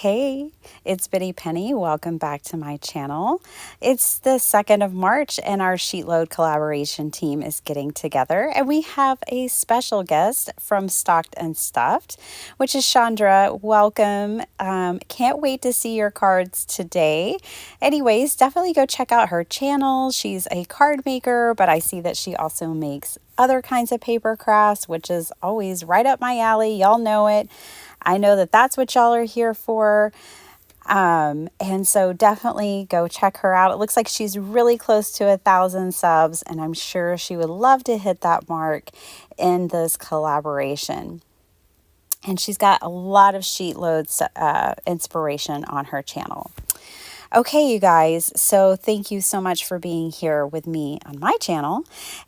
Hey, it's Biddy Penny. Welcome back to my channel. It's the 2nd of March and our Sheetload collaboration team is getting together, and we have a special guest from Stocked and Stuffed, which is Chandra. Welcome. Can't wait to see your cards today. Anyways, definitely go check out her channel. She's a card maker, but I see that she also makes other kinds of paper crafts, which is always right up my alley. Y'all know it. I know that that's what y'all are here for. And so definitely go check her out. It looks like she's really close to 1,000 subs, and I'm sure she would love to hit that mark in this collaboration. And she's got a lot of Sheetload inspiration on her channel. Okay, you guys, so thank you so much for being here with me on my channel.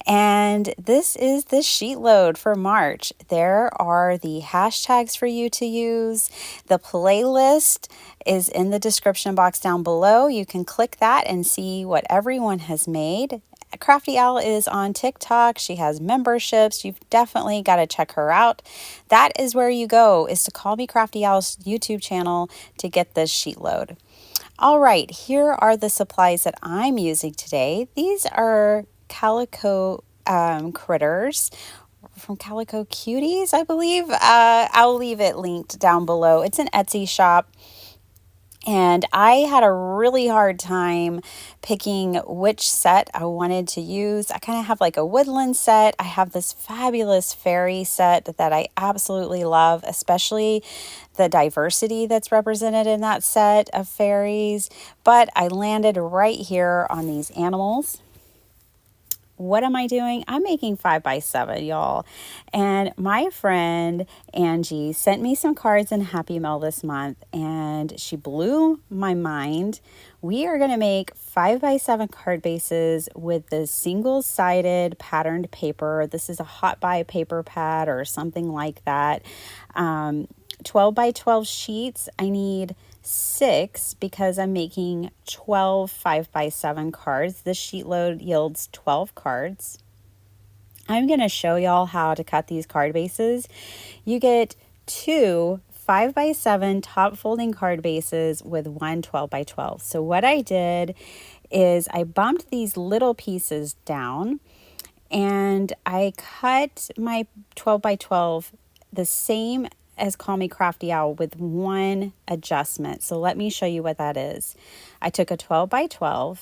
And this is the Sheetload for March. There are the hashtags for you to use. The playlist is in the description box down below. You can click that and see what everyone has made. Crafty Owl is on TikTok. She has memberships. You've definitely got to check her out. That is where you go, is to Call Me Crafty Owl's YouTube channel to get this Sheetload. All right, here are the supplies that I'm using today. These are calico critters from Calico Cuties, I believe. I'll leave it linked down below. It's an Etsy shop. And I had a really hard time picking which set I wanted to use. I kind of have like a woodland set. I have this fabulous fairy set that I absolutely love, especially the diversity that's represented in that set of fairies. But I landed right here on these animals. What am I doing? I'm making 5x7, y'all. And my friend Angie sent me some cards in Happy Mail this month, and she blew my mind. We are going to make 5x7 card bases with the single-sided patterned paper. This is a hot buy paper pad or something like that. 12x12 sheets. I need 6 because I'm making 12 5x7 cards. This sheet load yields 12 cards. I'm going to show y'all how to cut these card bases. You get 2 5x7 top folding card bases with one 12x12. So what I did is I bumped these little pieces down and I cut my 12x12 the same as Call Me Crafty Owl with one adjustment. So let me show you what that is. I took a 12x12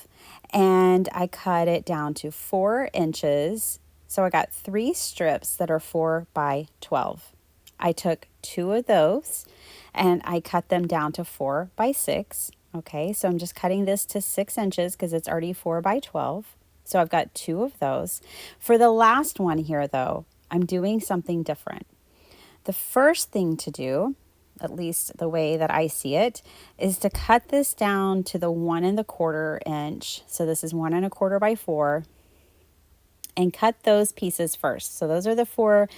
and I cut it down to 4 inches. So I got 3 strips that are 4x12. I took 2 of those and I cut them down to 4x6. Okay, so I'm just cutting this to 6 inches because it's already 4x12. So I've got 2 of those. For the last one here though, I'm doing something different. The first thing to do, at least the way that I see it, is to cut this down to the 1 1/4 inch. So this is 1 1/4 by 4, and cut those pieces first. So those are the 4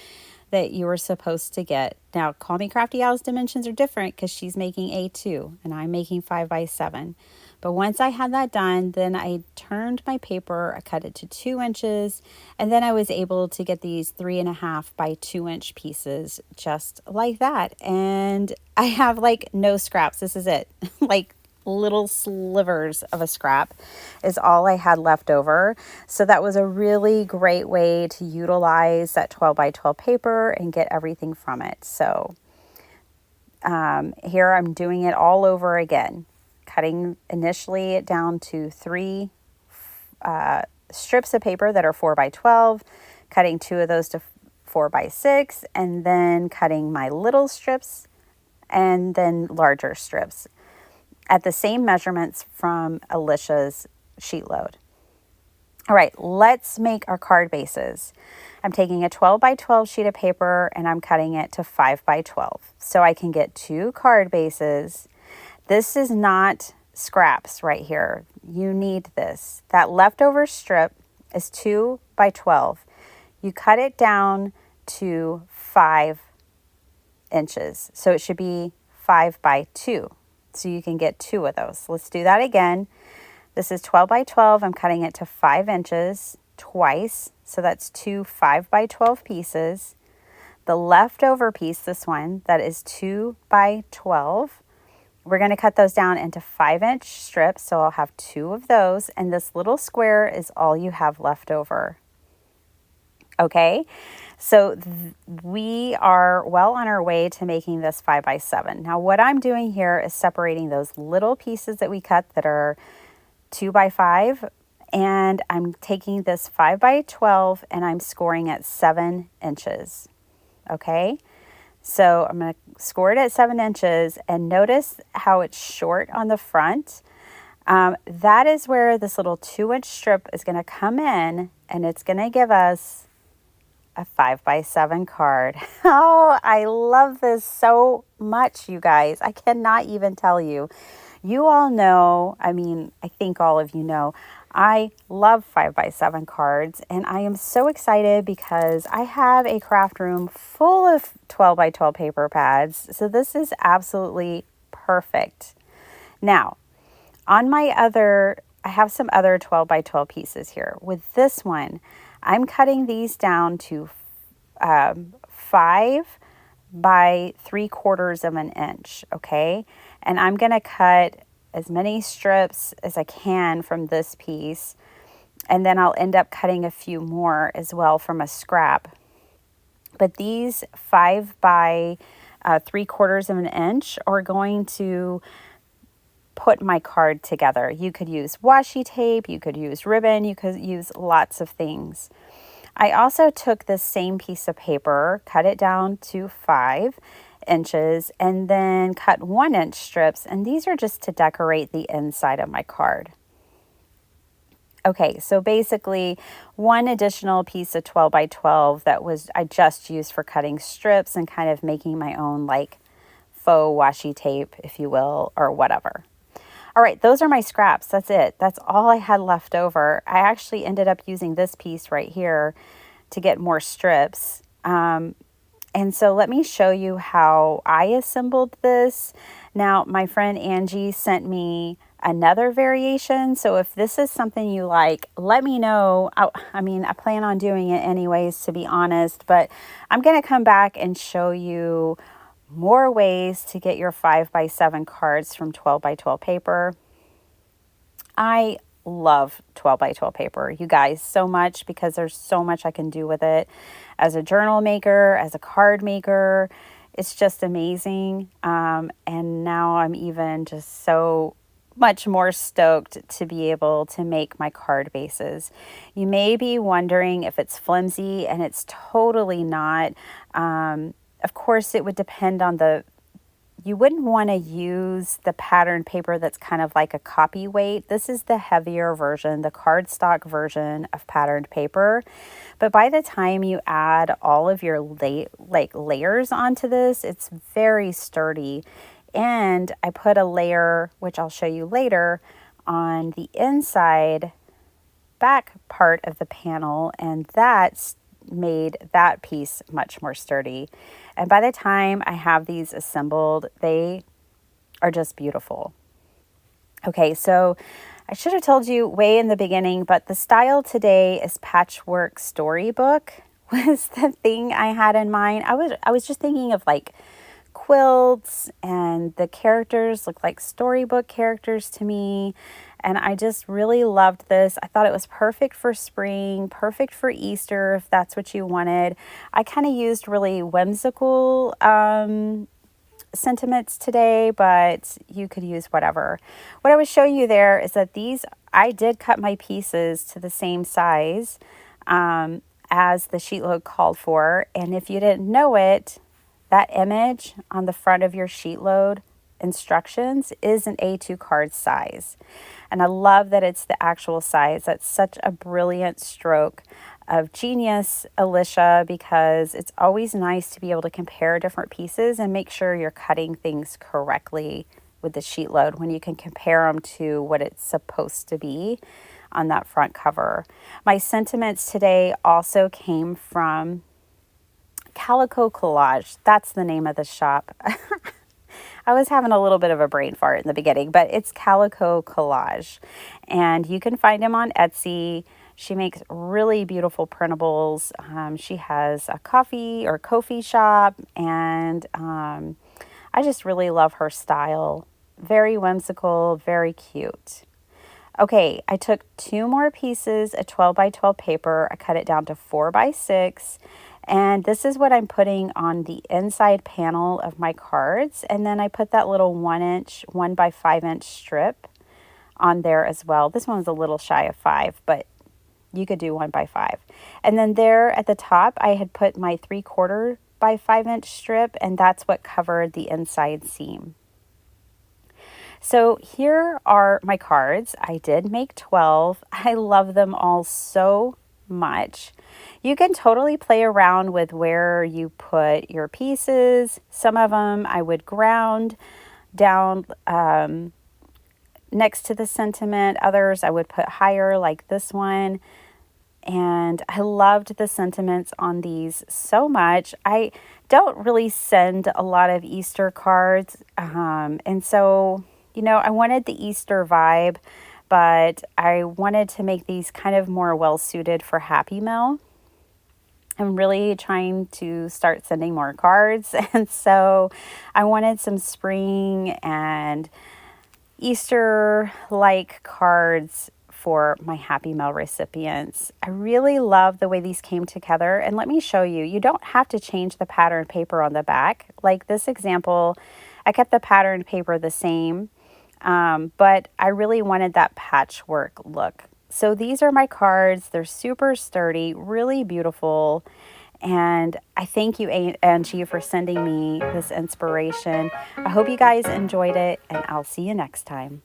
that you were supposed to get. Now, Call Me Crafty Owl's dimensions are different because she's making A2 and I'm making 5x7. But once I had that done, then I turned my paper, I cut it to 2 inches, and then I was able to get these 3.5 by 2 inch pieces just like that. And I have like no scraps. This is it. Like little slivers of a scrap is all I had left over. So that was a really great way to utilize that 12x12 paper and get everything from it. So here I'm doing it all over again, cutting initially down to 3 strips of paper that are 4x12, cutting 2 of those to 4x6, and then cutting my little strips and then larger strips at the same measurements from Alicia's Sheetload. All right, let's make our card bases. I'm taking a 12x12 sheet of paper and I'm cutting it to 5x12 so I can get 2 card bases. This is not scraps right here. You need this. That leftover strip is 2x12. You cut it down to 5 inches. So it should be 5x2. So you can get 2 of those. Let's do that again. This is 12x12. I'm cutting it to 5 inches twice. So that's 2 5x12 pieces. The leftover piece, this one, that is 2x12, we're going to cut those down into 5-inch strips. So I'll have 2 of those, and this little square is all you have left over. Okay, so we are well on our way to making this 5x7. Now what I'm doing here is separating those little pieces that we cut that are 2x5, and I'm taking this 5x12 and I'm scoring at 7 inches. Okay, so I'm going to score it at 7 inches, and notice how it's short on the front. That is where this little 2-inch strip is going to come in, and it's going to give us a 5x7 card. Oh, I love this so much, you guys. I cannot even tell you. You all know, I mean, I think all of you know, I love 5x7 cards, and I am so excited because I have a craft room full of 12x12 paper pads. So this is absolutely perfect. Now, on my other, I have some other 12x12 pieces here. With this one, I'm cutting these down to 5 by 3/4 of an inch, okay? And I'm going to cut as many strips as I can from this piece, and then I'll end up cutting a few more as well from a scrap. But these 5 by 3/4 of an inch are going to put my card together. You could use washi tape, you could use ribbon, you could use lots of things. I also took this same piece of paper, cut it down to 5 inches, and then cut 1-inch strips, and these are just to decorate the inside of my card. Okay, so basically one additional piece of 12x12 that I just used for cutting strips and kind of making my own like faux washi tape, if you will, or whatever. All right, those are my scraps. That's it. That's all I had left over. I actually ended up using this piece right here to get more strips. And so let me show you how I assembled this. Now, my friend Angie sent me another variation. So if this is something you like, let me know. I mean, I plan on doing it anyways, to be honest, but I'm going to come back and show you more ways to get your 5x7 cards from 12x12 paper. I love 12x12 paper, you guys, so much, because there's so much I can do with it as a journal maker, as a card maker. It's just amazing. And now I'm even just so much more stoked to be able to make my card bases. You may be wondering if it's flimsy, and it's totally not. Of course, it would depend on you wouldn't want to use the pattern paper that's kind of like a copy weight. This is the heavier version, the cardstock version of patterned paper. But by the time you add all of your layers onto this, it's very sturdy. And I put a layer, which I'll show you later, on the inside back part of the panel, and that's made that piece much more sturdy. And by the time I have these assembled, they are just beautiful. Okay, so I should have told you way in the beginning, but the style today is patchwork storybook was the thing I had in mind. I was just thinking of like quilts, and the characters look like storybook characters to me. And I just really loved this. I thought it was perfect for spring, perfect for Easter, if that's what you wanted. I kind of used really whimsical sentiments today, but you could use whatever. What I would show you there is that I did cut my pieces to the same size as the Sheetload called for. And if you didn't know it, that image on the front of your Sheetload instructions is an A2 card size. And I love that it's the actual size. That's such a brilliant stroke of genius, Alicia, because it's always nice to be able to compare different pieces and make sure you're cutting things correctly with the Sheetload when you can compare them to what it's supposed to be on that front cover. My sentiments today also came from Calico Collage. That's the name of the shop. I was having a little bit of a brain fart in the beginning, but it's Calico Collage. And you can find him on Etsy. She makes really beautiful printables. She has a coffee shop, and I just really love her style. Very whimsical, very cute. Okay, I took 2 more pieces of 12 by 12 paper. I cut it down to 4 by 6. And this is what I'm putting on the inside panel of my cards. And then I put that little 1-inch, 1 by 5-inch strip on there as well. This one was a little shy of 5, but you could do 1 by 5. And then there at the top, I had put my 3/4 by 5-inch strip, and that's what covered the inside seam. So here are my cards. I did make 12. I love them all so much. You can totally play around with where you put your pieces. Some of them I would ground down next to the sentiment. Others I would put higher, like this one. And I loved the sentiments on these so much. I don't really send a lot of Easter cards. And so, I wanted the Easter vibe, but I wanted to make these kind of more well-suited for Happy Mail. I'm really trying to start sending more cards. And so I wanted some spring and Easter-like cards for my Happy Mail recipients. I really love the way these came together. And let me show you, you don't have to change the pattern paper on the back. Like this example, I kept the pattern paper the same, but I really wanted that patchwork look. So these are my cards. They're super sturdy, really beautiful. And I thank you, Angie, for sending me this inspiration. I hope you guys enjoyed it, and I'll see you next time.